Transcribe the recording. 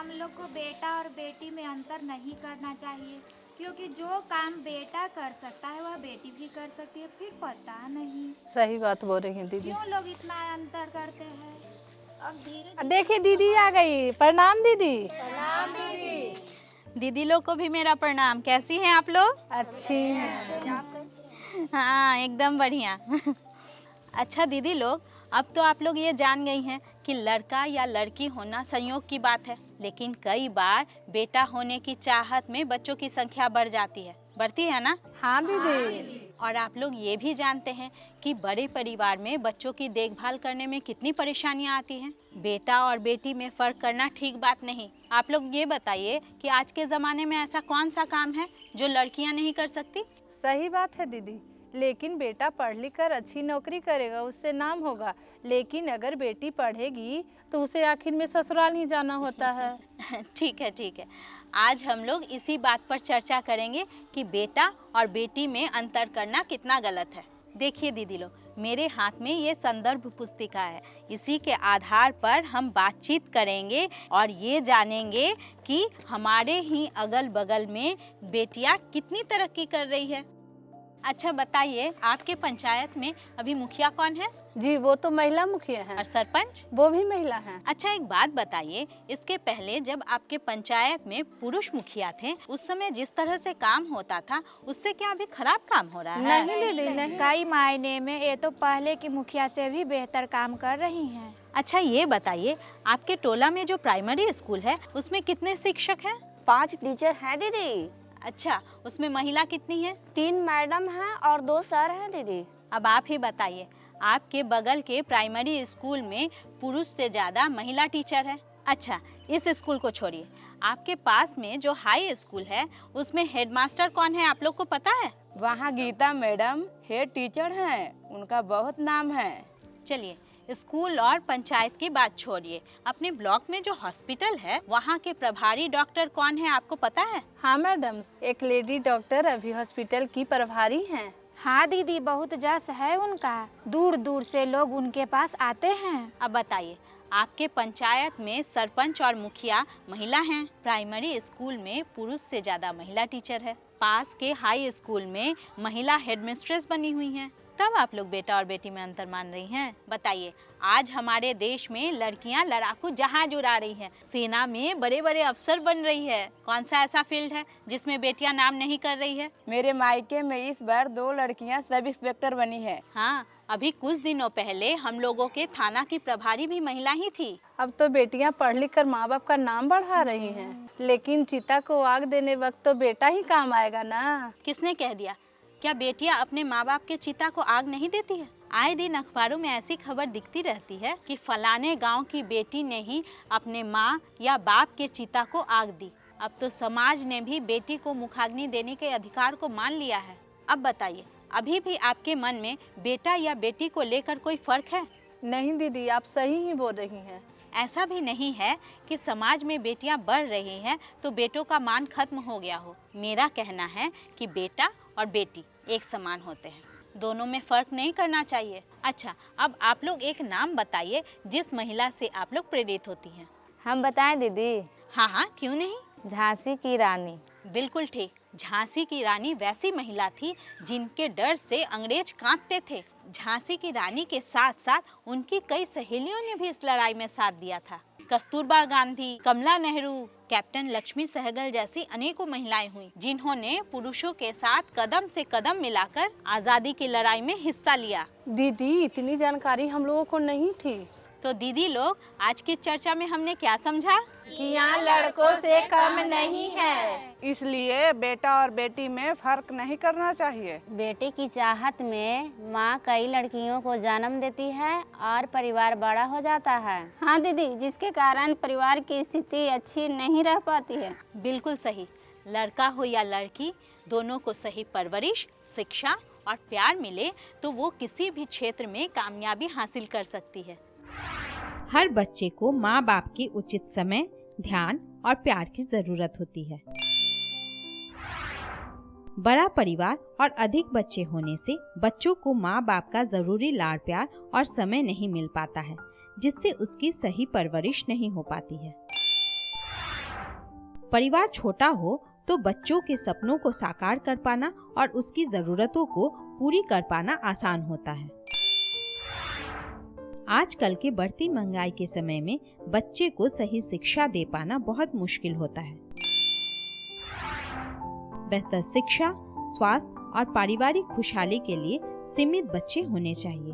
हम लोग को बेटा और बेटी में अंतर नहीं करना चाहिए, क्योंकि जो काम बेटा कर सकता है वह बेटी भी कर सकती है। फिर पता नहीं सही बात बोल रही हैं दीदी। क्यों लोग इतना अंतर करते हैं। अब धीरे देखिए दीदी आ गई। प्रणाम दीदी। दीदी लोग को भी मेरा प्रणाम। कैसी हैं आप लोग? अच्छी हैं। हाँ, एकदम बढ़िया। अच्छा दीदी लोग, अब तो आप लोग ये जान गई हैं कि लड़का या लड़की होना संयोग की बात है, लेकिन कई बार बेटा होने की चाहत में बच्चों की संख्या बढ़ती है ना? हाँ दीदी। और आप लोग ये भी जानते हैं कि बड़े परिवार में बच्चों की देखभाल करने में कितनी परेशानियां आती हैं। बेटा और बेटी में फ़र्क करना ठीक बात नहीं। आप लोग ये बताइए कि आज के ज़माने में ऐसा कौन सा काम है जो लड़कियां नहीं कर सकती? सही बात है दीदी, लेकिन बेटा पढ़ लिख कर अच्छी नौकरी करेगा, उससे नाम होगा। लेकिन अगर बेटी पढ़ेगी तो उसे आखिर में ससुराल ही जाना होता है। ठीक है। आज हम लोग इसी बात पर चर्चा करेंगे कि बेटा और बेटी में अंतर करना कितना गलत है। देखिए दीदी लोग, मेरे हाथ में ये संदर्भ पुस्तिका है। इसी के आधार पर हम बातचीत करेंगे और ये जानेंगे कि हमारे ही अगल बगल में बेटियां कितनी तरक्की कर रही है। अच्छा बताइए, आपके पंचायत में अभी मुखिया कौन है? जी, वो तो महिला मुखिया हैं। और सरपंच? वो भी महिला हैं। अच्छा एक बात बताइए, इसके पहले जब आपके पंचायत में पुरुष मुखिया थे, उस समय जिस तरह से काम होता था, उससे क्या अभी खराब काम हो रहा है? नहीं दीदी नहीं। कई मायने में ये तो पहले की मुखिया से भी बेहतर काम कर रही हैं। अच्छा ये बताइए, आपके टोला में जो प्राइमरी स्कूल है, उसमें कितने शिक्षक हैं? 5 टीचर हैं दीदी। अच्छा, उसमें महिला कितनी है? 3 मैडम हैं और 2 सर हैं दीदी। अब आप ही बताइए, आपके बगल के प्राइमरी स्कूल में पुरुष से ज़्यादा महिला टीचर है। अच्छा, इस स्कूल को छोड़िए, आपके पास में जो हाई स्कूल है, उसमें हेडमास्टर कौन है, आप लोग को पता है? वहाँ गीता मैडम हेड टीचर हैं, उनका बहुत नाम है। चलिए, स्कूल और पंचायत की बात छोड़िए, अपने ब्लॉक में जो हॉस्पिटल है, वहाँ के प्रभारी डॉक्टर कौन है, आपको पता है? हाँ मैडम, एक लेडी डॉक्टर अभी हॉस्पिटल की प्रभारी हैं। हाँ दीदी, बहुत जस है उनका। दूर दूर से लोग उनके पास आते हैं। अब बताइए, आपके पंचायत में सरपंच और मुखिया महिला हैं। प्राइमरी स्कूल में पुरुष से ज़्यादा महिला टीचर है। पास के हाई स्कूल में महिला हेडमिस्ट्रेस बनी हुई हैं। तब आप लोग बेटा और बेटी में अंतर मान रही हैं? बताइए, आज हमारे देश में लड़कियां लड़ाकू जहाज उड़ा रही हैं, सेना में बड़े बड़े अफसर बन रही है। कौन सा ऐसा फील्ड है जिसमें बेटियां नाम नहीं कर रही है? मेरे मायके में इस बार 2 लड़कियाँ सब इंस्पेक्टर बनी है। हाँ, अभी कुछ दिनों पहले हम लोगों के थाना की प्रभारी भी महिला ही थी। अब तो बेटियां पढ़ लिख कर माँ बाप का नाम बढ़ा रही हैं, लेकिन चिता को आग देने वक्त तो बेटा ही काम आएगा ना। किसने कह दिया? क्या बेटियां अपने माँ बाप के चिता को आग नहीं देती है? आए दिन अखबारों में ऐसी खबर दिखती रहती है कि फलाने गांव की बेटी ने ही अपने माँ या बाप के चिता को आग दी। अब तो समाज ने भी बेटी को मुखाग्नि देने के अधिकार को मान लिया है। अब बताइए, अभी भी आपके मन में बेटा या बेटी को लेकर कोई फर्क है? नहीं दीदी, आप सही ही बोल रही हैं। ऐसा भी नहीं है कि समाज में बेटियां बढ़ रही हैं तो बेटों का मान खत्म हो गया हो। मेरा कहना है कि बेटा और बेटी एक समान होते हैं, दोनों में फ़र्क नहीं करना चाहिए। अच्छा, अब आप लोग एक नाम बताइए जिस महिला से आप लोग प्रेरित होती हैं। हम बताएं दीदी? हाँ, क्यों नहीं। झांसी की रानी। बिल्कुल ठीक, झांसी की रानी वैसी महिला थी जिनके डर से अंग्रेज कांपते थे। झांसी की रानी के साथ साथ उनकी कई सहेलियों ने भी इस लड़ाई में साथ दिया था। कस्तूरबा गांधी, कमला नेहरू, कैप्टन लक्ष्मी सहगल जैसी अनेकों महिलाएं हुई जिन्होंने पुरुषों के साथ कदम से कदम मिलाकर आज़ादी की लड़ाई में हिस्सा लिया। दीदी, इतनी जानकारी हम लोगों को नहीं थी। तो दीदी लोग, आज की चर्चा में हमने क्या समझा? कि यहाँ लड़कों से कम नहीं है, इसलिए बेटा और बेटी में फर्क नहीं करना चाहिए। बेटी की चाहत में माँ कई लड़कियों को जन्म देती है और परिवार बड़ा हो जाता है। हाँ दीदी, जिसके कारण परिवार की स्थिति अच्छी नहीं रह पाती है। बिल्कुल सही। लड़का हो या लड़की, दोनों को सही परवरिश, शिक्षा और प्यार मिले तो वो किसी भी क्षेत्र में कामयाबी हासिल कर सकती है। हर बच्चे को माँ बाप की उचित समय, ध्यान और प्यार की जरूरत होती है। बड़ा परिवार और अधिक बच्चे होने से बच्चों को माँ बाप का जरूरी लाड़ प्यार और समय नहीं मिल पाता है, जिससे उसकी सही परवरिश नहीं हो पाती है। परिवार छोटा हो तो बच्चों के सपनों को साकार कर पाना और उसकी ज़रूरतों को पूरी कर पाना आसान होता है। आजकल के बढ़ती महंगाई के समय में बच्चे को सही शिक्षा दे पाना बहुत मुश्किल होता है। बेहतर शिक्षा, स्वास्थ्य और पारिवारिक खुशहाली के लिए सीमित बच्चे होने चाहिए।